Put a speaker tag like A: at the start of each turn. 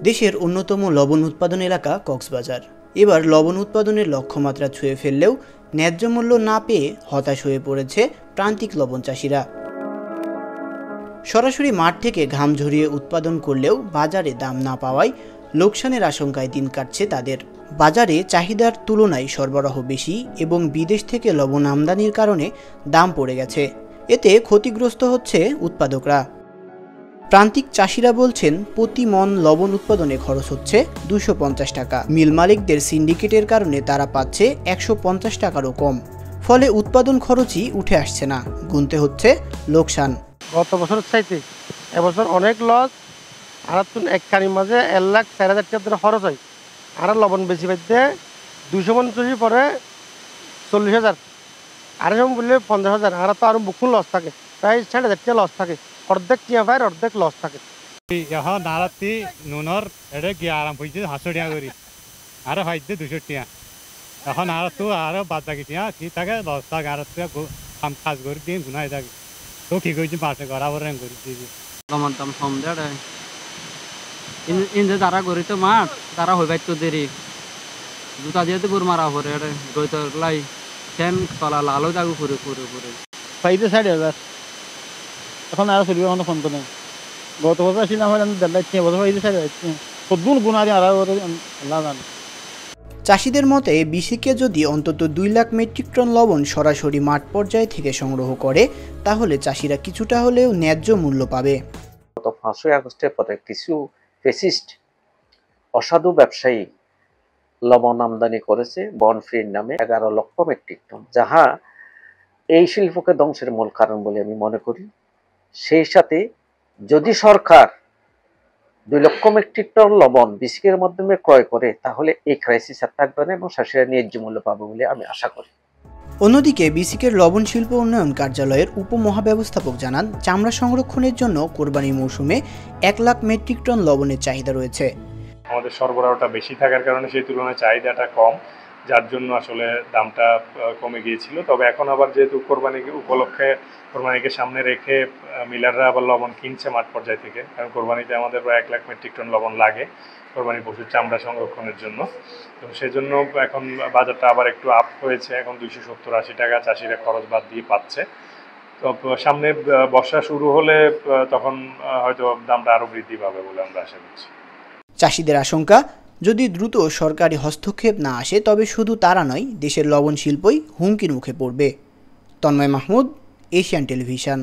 A: দেশের অন্যতম লবণ উৎপাদন এলাকা কক্সবাজার এবার লবণ উৎপাদনের লক্ষ্যমাত্রা ছুঁয়ে ফেললেও ন্যায্য মূল্য না পেয়ে হতাশ হয়ে পড়েছে প্রান্তিক লবণ চাষিরা। সরাসরি মাঠ থেকে ঘাম ঝরিয়ে উৎপাদন করলেও বাজারে দাম না পাওয়ায় লোকসানের আশঙ্কায় দিন কাটছে তাদের। বাজারে চাহিদার তুলনায় সরবরাহ বেশি এবং বিদেশ থেকে লবণ আমদানির কারণে দাম পড়ে গেছে, এতে ক্ষতিগ্রস্ত হচ্ছে উৎপাদকরা। প্রান্তিক চাষিরা বলছেন প্রতি মন লবণ উৎপাদনে খরচ হচ্ছে 250 টাকা। মিল মালিকদের সিন্ডিকেটের কারণে তারা পাচ্ছে 150 টাকারও কম, ফলে উৎপাদন খরচই উঠে আসছে না, গুনতে হচ্ছে লোকসান।
B: গত বছরের চাইতে এবছর অনেক লস। আর এক কানির মাঝে 1,04,000 টাকা খরচ হয়। আর লবণ বেশি পাইতে 250 পরে 40,000, আর সব বললে 50,000। আর তো আরো বুকুন লস থাকে, প্রায় 60,000 টাকা লস থাকে। অর্ধেক টিয়া পায়, অর্ধেক লস থাকে।
C: এখন নারাতি নুনর এটা গিয়ে আরাম হয়েছে 500 টাকা করি, আরো হয়েছে 200 টাকা। এখন আর তো আরো বাদ বাকি টিয়া কি থাকে লস থাকে, আর কাজ করে দিয়ে গুনাই থাকে। তো কি করছি মাঠে গড়াবর করে দিয়েছি।
D: লবণ দাম কম দেয় ইন্দে তারা করি তো মাঠ তারা হয়ে পাইতো দেরি জুতা যেহেতু বুর মারা পরে গইতো লাই ফ্যান তলা লালো যাগু পুরে পুরে পুরে
B: পাইতে 60,000। এখন আর চলবে, এখন ফোন তো নেই। গত বছর ছিল আমার 1.5 বছর পাইতে 60,000 সদ্গুণ গুণা দিয়ে আর আল্লাহ জানে।
A: চাষিদের মতে বিসিকে যদি অন্তত 2 লাখ মেট্রিক টন লবণ সরাসরি মাঠ পর্যায় থেকে সংগ্রহ করে তাহলে চাষিরা কিছুটা হলেও ন্যায্য মূল্য পাবে।
E: গত 5ই আগস্টের পরে কিছু ফেসিস্ট অসাধু ব্যবসায়ী লবণ আমদানি করেছে বনফ্রির নামে 11 লক্ষ মেট্রিক টন, যাহা এই শিল্পকে ধ্বংসের মূল কারণ বলে আমি মনে করি। সেই সাথে যদি সরকার 2 লক্ষ মেট্রিক টন লবণ বিসিকের মাধ্যমে ক্রয় করে তাহলে এই ক্রাইসিস আর থাকবে না এবং চাষিরা ন্যায্য মূল্য পাবে বলে আমি আশা করি।
A: অন্যদিকে বিসিকের লবণ শিল্প উন্নয়ন কার্যালয়ের উপমহাব্যবস্থাপক জানান, চামড়া সংরক্ষণের জন্য কোরবানি মৌসুমে 1 লাখ মেট্রিক টন লবণের চাহিদা রয়েছে।
F: আমাদের সরবরাহটা বেশি থাকার কারণে সেই তুলনায় চাহিদাটা কম, যার জন্য আসলে দামটা কমে গিয়েছিল। তবে এখন আবার যেহেতু কোরবানি উপলক্ষে, কোরবানিকে সামনে রেখে মিলাররা আবার লবণ কিনছে মাঠ পর্যায় থেকে, কারণ কোরবানিতে আমাদের প্রায় 1 লাখ মেট্রিক টন লবণ লাগে কোরবানি পশুর চামড়া সংরক্ষণের জন্য। তো সেজন্য এখন বাজারটা আবার একটু আপ হয়েছে, এখন 270-80 টাকা চাষিরা খরচ বাদ দিয়ে পাচ্ছে। তো সামনে বর্ষা শুরু হলে তখন হয়তো দামটা আরও বৃদ্ধি পাবে বলে আমরা আশা করছি।
A: চাষিদের আশঙ্কা, যদি দ্রুত সরকারি হস্তক্ষেপ না আসে তবে শুধু তারা নয়, দেশের লবণ শিল্পই হুমকির মুখে পড়বে। Tanmoy Mahmud, Asian television.